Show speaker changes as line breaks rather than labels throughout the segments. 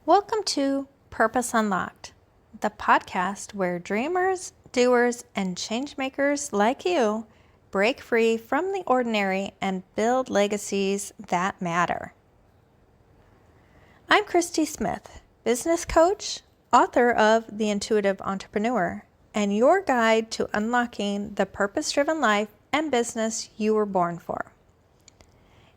Welcome to Purpose Unlocked, the podcast where dreamers, doers, and changemakers like you break free from the ordinary and build legacies that matter. I'm Christy Smith, business coach, author of The Intuitive Entrepreneur, and your guide to unlocking the purpose-driven life and business you were born for.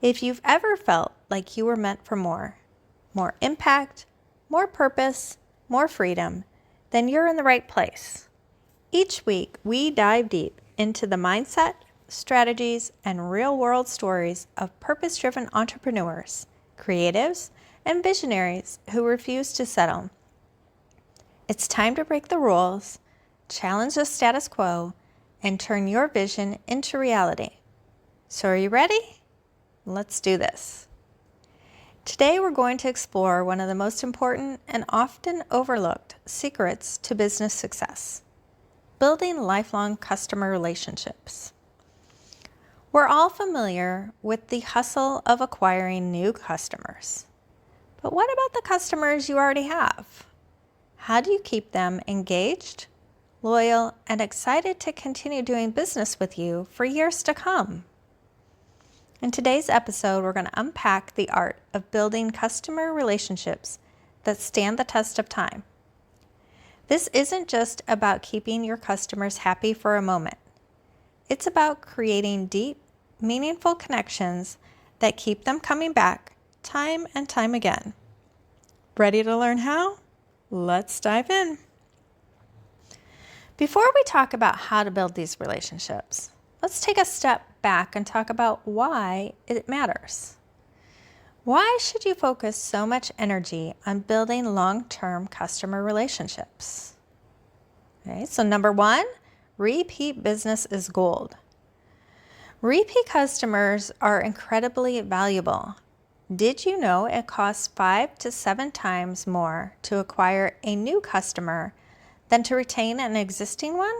If you've ever felt like you were meant for more impact, more purpose, more freedom, then you're in the right place. Each week, we dive deep into the mindset, strategies, and real-world stories of purpose-driven entrepreneurs, creatives, and visionaries who refuse to settle. It's time to break the rules, challenge the status quo, and turn your vision into reality. So are you ready? Let's do this. Today we're going to explore one of the most important and often overlooked secrets to business success: building lifelong customer relationships. We're all familiar with the hustle of acquiring new customers. But what about the customers you already have? How do you keep them engaged, loyal, and excited to continue doing business with you for years to come? In today's episode, we're going to unpack the art of building customer relationships that stand the test of time. This isn't just about keeping your customers happy for a moment. It's about creating deep, meaningful connections that keep them coming back time and time again. Ready to learn how? Let's dive in. Before we talk about how to build these relationships, let's take a step back and talk about why it matters. Why should you focus so much energy on building long-term customer relationships? Okay, so number one, repeat business is gold. Repeat customers are incredibly valuable. Did you know it costs 5 to 7 times more to acquire a new customer than to retain an existing one?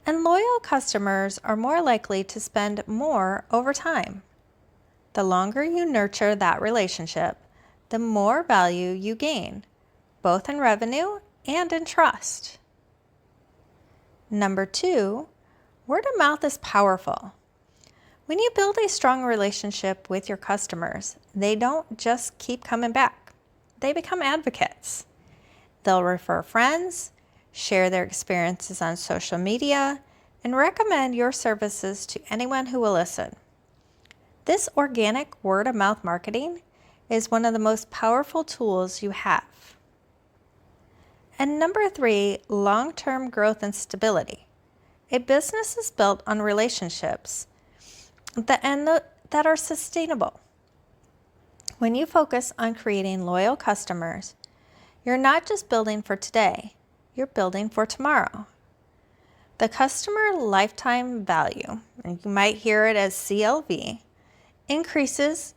And loyal customers are more likely to spend more over time. The longer you nurture that relationship, the more value you gain, both in revenue and in trust. Number two, word of mouth is powerful. When you build a strong relationship with your customers, they don't just keep coming back. They become advocates. They'll refer friends, share their experiences on social media, and recommend your services to anyone who will listen. This organic word-of-mouth marketing is one of the most powerful tools you have. And number three, long-term growth and stability. A business is built on relationships that are sustainable. When you focus on creating loyal customers, you're not just building for today, you're building for tomorrow. The customer lifetime value, and you might hear it as CLV, increases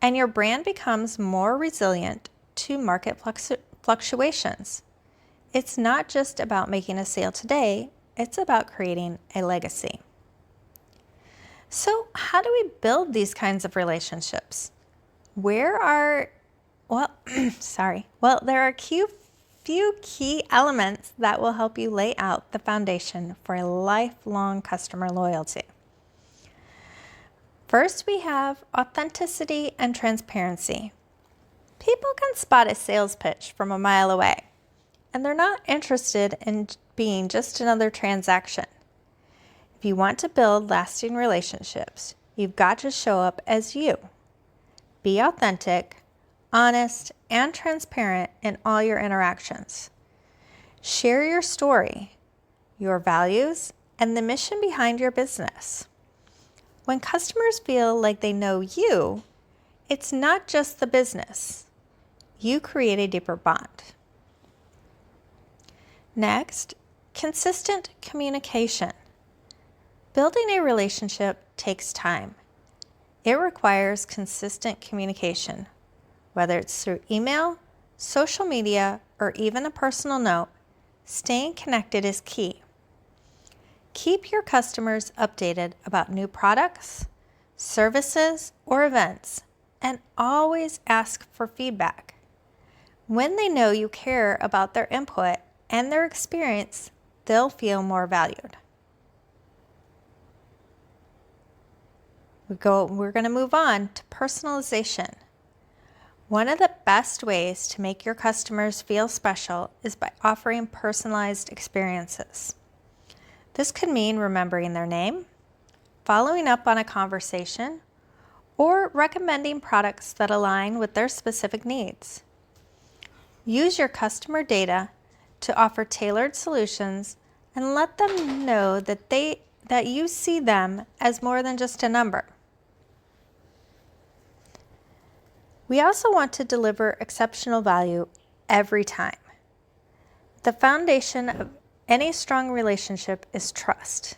and your brand becomes more resilient to market fluctuations. It's not just about making a sale today, it's about creating a legacy. So how do we build these kinds of relationships? There are few key elements that will help you lay out the foundation for a lifelong customer loyalty. First, we have authenticity and transparency. People can spot a sales pitch from a mile away, and they're not interested in being just another transaction. If you want to build lasting relationships, you've got to show up as you. Be authentic, honest, and transparent in all your interactions. Share your story, your values, and the mission behind your business. When customers feel like they know you, it's not just the business. You create a deeper bond. Next, consistent communication. Building a relationship takes time. It requires consistent communication. Whether it's through email, social media, or even a personal note, staying connected is key. Keep your customers updated about new products, services, or events, and always ask for feedback. When they know you care about their input and their experience, they'll feel more valued. We're going to move on to personalization. One of the best ways to make your customers feel special is by offering personalized experiences. This could mean remembering their name, following up on a conversation, or recommending products that align with their specific needs. Use your customer data to offer tailored solutions and let them know that you see them as more than just a number. We also want to deliver exceptional value every time. The foundation of any strong relationship is trust,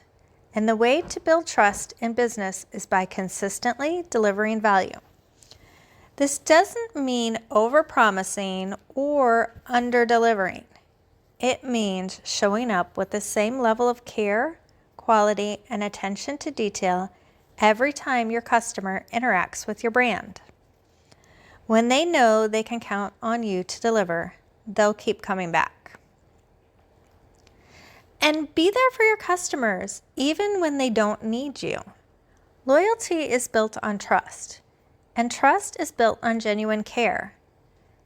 and the way to build trust in business is by consistently delivering value. This doesn't mean overpromising or under-delivering. It means showing up with the same level of care, quality, and attention to detail every time your customer interacts with your brand. When they know they can count on you to deliver, they'll keep coming back. And be there for your customers, even when they don't need you. Loyalty is built on trust, and trust is built on genuine care.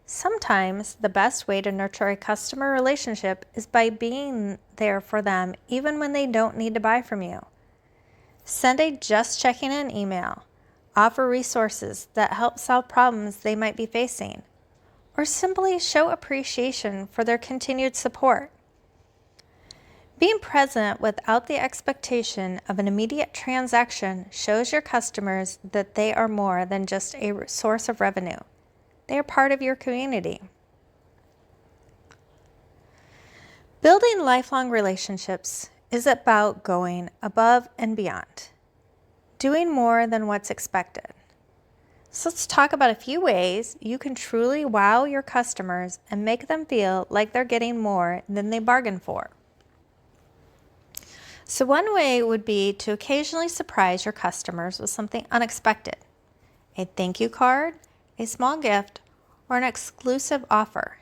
Sometimes the best way to nurture a customer relationship is by being there for them, even when they don't need to buy from you. Send a just checking in email. Offer resources that help solve problems they might be facing, or simply show appreciation for their continued support. Being present without the expectation of an immediate transaction shows your customers that they are more than just a source of revenue. They are part of your community. Building lifelong relationships is about going above and beyond, doing more than what's expected. So let's talk about a few ways you can truly wow your customers and make them feel like they're getting more than they bargained for. So one way would be to occasionally surprise your customers with something unexpected. A thank you card, a small gift, or an exclusive offer.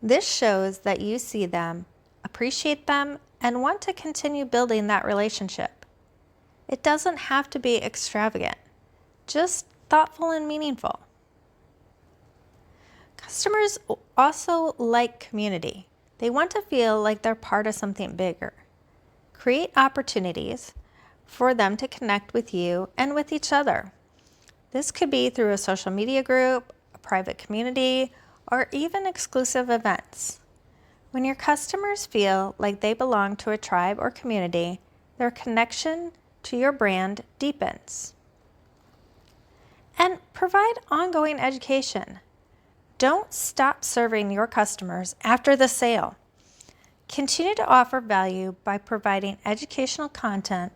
This shows that you see them, appreciate them, and want to continue building that relationship. It doesn't have to be extravagant, just thoughtful and meaningful. Customers also like community. They want to feel like they're part of something bigger. Create opportunities for them to connect with you and with each other. This could be through a social media group, a private community, or even exclusive events. When your customers feel like they belong to a tribe or community, their connection to your brand deepens. And provide ongoing education. Don't stop serving your customers after the sale. Continue to offer value by providing educational content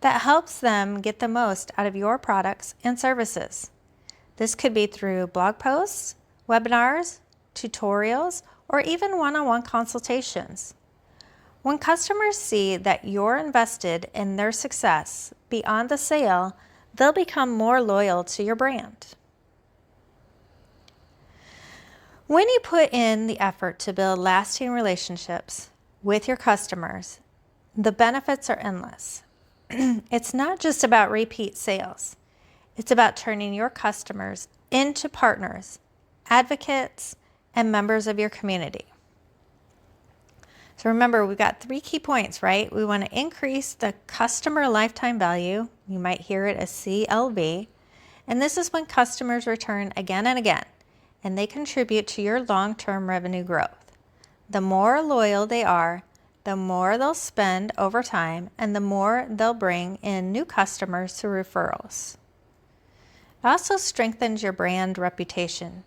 that helps them get the most out of your products and services. This could be through blog posts, webinars, tutorials, or even one-on-one consultations. When customers see that you're invested in their success beyond the sale, they'll become more loyal to your brand. When you put in the effort to build lasting relationships with your customers, the benefits are endless. It's not just about repeat sales. It's about turning your customers into partners, advocates, and members of your community. So remember, we've got 3 key points, right? We want to increase the customer lifetime value. You might hear it as CLV. And this is when customers return again and again, and they contribute to your long-term revenue growth. The more loyal they are, the more they'll spend over time, and the more they'll bring in new customers through referrals. It also strengthens your brand reputation.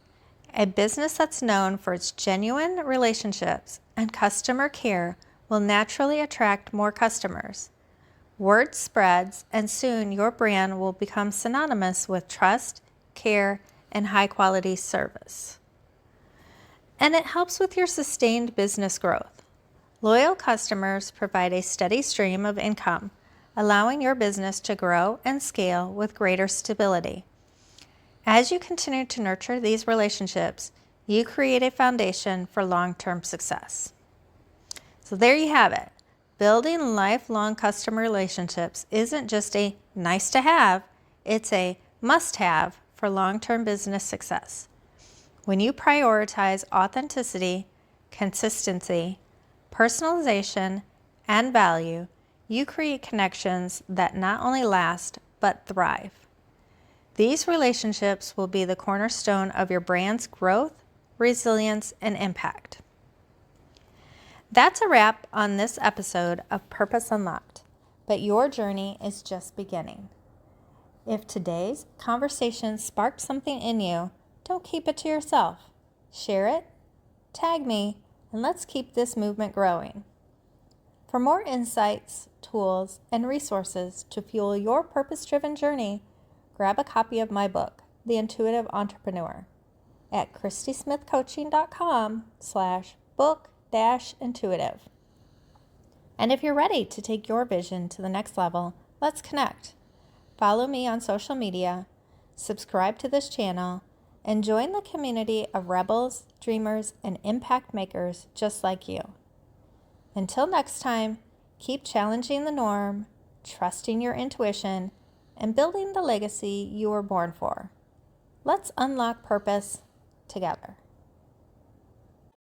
A business that's known for its genuine relationships and customer care will naturally attract more customers. Word spreads, and soon your brand will become synonymous with trust, care, and high-quality service. And it helps with your sustained business growth. Loyal customers provide a steady stream of income, allowing your business to grow and scale with greater stability. As you continue to nurture these relationships, you create a foundation for long-term success. So there you have it. Building lifelong customer relationships isn't just a nice to have, it's a must have for long-term business success. When you prioritize authenticity, consistency, personalization, and value, you create connections that not only last, but thrive. These relationships will be the cornerstone of your brand's growth, resilience, and impact. That's a wrap on this episode of Purpose Unlocked, but your journey is just beginning. If today's conversation sparked something in you, don't keep it to yourself. Share it, tag me, and let's keep this movement growing. For more insights, tools, and resources to fuel your purpose-driven journey, grab a copy of my book, The Intuitive Entrepreneur, at christysmithcoaching.com/book-intuitive. And if you're ready to take your vision to the next level, let's connect. Follow me on social media, subscribe to this channel, and join the community of rebels, dreamers, and impact makers just like you. Until next time, keep challenging the norm, trusting your intuition, and building the legacy you were born for. Let's unlock purpose together.